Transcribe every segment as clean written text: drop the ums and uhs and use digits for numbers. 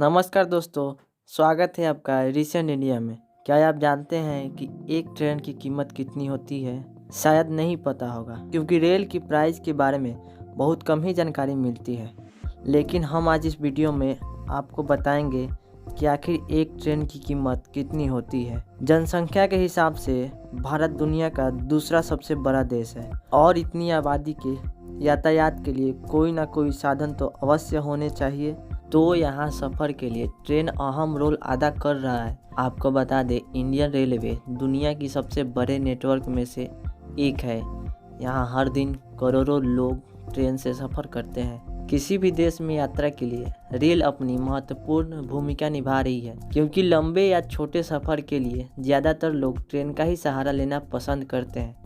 नमस्कार दोस्तों, स्वागत है आपका रिसेंट इंडिया में। क्या आप जानते हैं कि एक ट्रेन की कीमत कितनी होती है? शायद नहीं पता होगा, क्योंकि रेल की प्राइस के बारे में बहुत कम ही जानकारी मिलती है। लेकिन हम आज इस वीडियो में आपको बताएंगे कि आखिर एक ट्रेन की कीमत कितनी होती है। जनसंख्या के हिसाब से भारत दुनिया का दूसरा सबसे बड़ा देश है और इतनी आबादी के यातायात के लिए कोई ना कोई साधन तो अवश्य होने चाहिए। तो यहाँ सफ़र के लिए ट्रेन अहम रोल अदा कर रहा है। आपको बता दें, इंडियन रेलवे दुनिया की सबसे बड़े नेटवर्क में से एक है। यहाँ हर दिन करोड़ों लोग ट्रेन से सफ़र करते हैं। किसी भी देश में यात्रा के लिए रेल अपनी महत्वपूर्ण भूमिका निभा रही है, क्योंकि लंबे या छोटे सफ़र के लिए ज़्यादातर लोग ट्रेन का ही सहारा लेना पसंद करते हैं।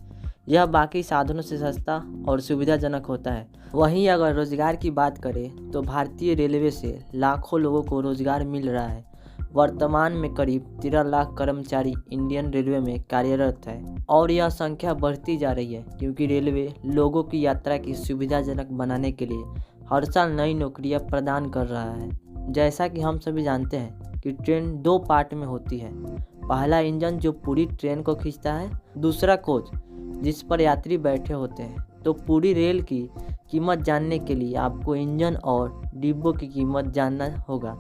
यह बाकी साधनों से सस्ता और सुविधाजनक होता है। वहीं अगर रोजगार की बात करें तो भारतीय रेलवे से लाखों लोगों को रोजगार मिल रहा है। वर्तमान में करीब 13 लाख कर्मचारी इंडियन रेलवे में कार्यरत है और यह संख्या बढ़ती जा रही है, क्योंकि रेलवे लोगों की यात्रा की सुविधाजनक बनाने के लिए हर साल नई नौकरियां प्रदान कर रहा है। जैसा कि हम सभी जानते हैं कि ट्रेन 2 पार्ट में होती है। पहला इंजन जो पूरी ट्रेन को खींचता है, दूसरा कोच जिस पर यात्री बैठे होते हैं। तो पूरी रेल की कीमत जानने के लिए आपको इंजन और डिब्बों की कीमत जानना होगा।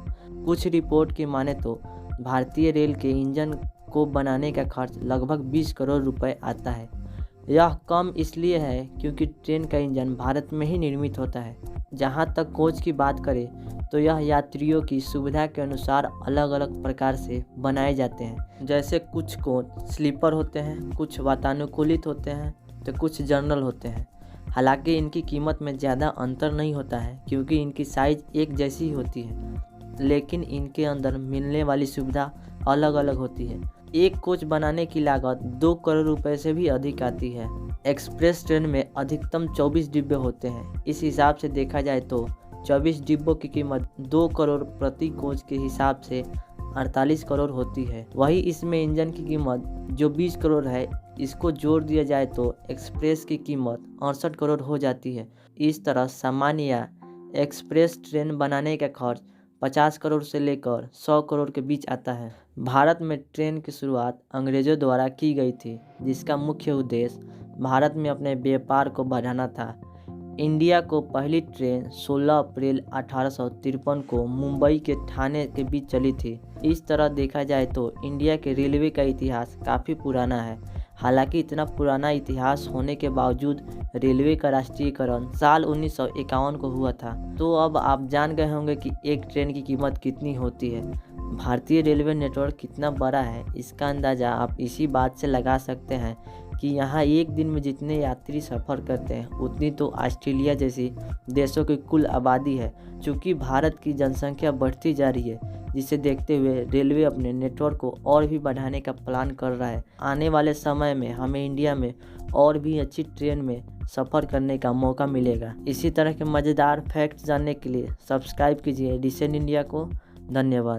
कुछ रिपोर्ट की माने तो भारतीय रेल के इंजन को बनाने का खर्च लगभग 20 करोड़ रुपए आता है। यह कम इसलिए है क्योंकि ट्रेन का इंजन भारत में ही निर्मित होता है। जहां तक कोच की बात करें तो यह यात्रियों की सुविधा के अनुसार अलग अलग प्रकार से बनाए जाते हैं। जैसे कुछ कोच स्लीपर होते हैं, कुछ वातानुकूलित होते हैं तो कुछ जनरल होते हैं। हालांकि इनकी कीमत में ज़्यादा अंतर नहीं होता है, क्योंकि इनकी साइज़ एक जैसी होती है, लेकिन इनके अंदर मिलने वाली सुविधा अलग अलग होती है। एक कोच बनाने की लागत 2 करोड़ रुपए से भी अधिक आती है। एक्सप्रेस ट्रेन में अधिकतम 24 डिब्बे होते हैं। इस हिसाब से देखा जाए तो 24 डिब्बों की कीमत 2 करोड़ प्रति कोच के हिसाब से 48 करोड़ होती है। वही इसमें इंजन की कीमत जो 20 करोड़ है, इसको जोड़ दिया जाए तो एक्सप्रेस की कीमत 68 करोड़ हो जाती है। इस तरह सामान्य या एक्सप्रेस ट्रेन बनाने का खर्च 50 करोड़ से लेकर 100 करोड़ के बीच आता है। भारत में ट्रेन की शुरुआत अंग्रेजों द्वारा की गई थी, जिसका मुख्य उद्देश्य भारत में अपने व्यापार को बढ़ाना था। इंडिया को पहली ट्रेन 16 अप्रैल 1853 को मुंबई के ठाणे के बीच चली थी। इस तरह देखा जाए तो इंडिया के रेलवे का इतिहास काफ़ी पुराना है। हालांकि इतना पुराना इतिहास होने के बावजूद रेलवे का राष्ट्रीयकरण साल 1951 को हुआ था। तो अब आप जान गए होंगे कि एक ट्रेन की कीमत कितनी होती है। भारतीय रेलवे नेटवर्क कितना बड़ा है, इसका अंदाज़ा आप इसी बात से लगा सकते हैं कि यहाँ एक दिन में जितने यात्री सफ़र करते हैं, उतनी तो ऑस्ट्रेलिया जैसी देशों की कुल आबादी है। चूँकि भारत की जनसंख्या बढ़ती जा रही है, जिसे देखते हुए रेलवे अपने नेटवर्क को और भी बढ़ाने का प्लान कर रहा है। आने वाले समय में हमें इंडिया में और भी अच्छी ट्रेन में सफ़र करने का मौका मिलेगा। इसी तरह के मज़ेदार फैक्ट्स जानने के लिए सब्सक्राइब कीजिए रिसेंट इंडिया को। धन्यवाद।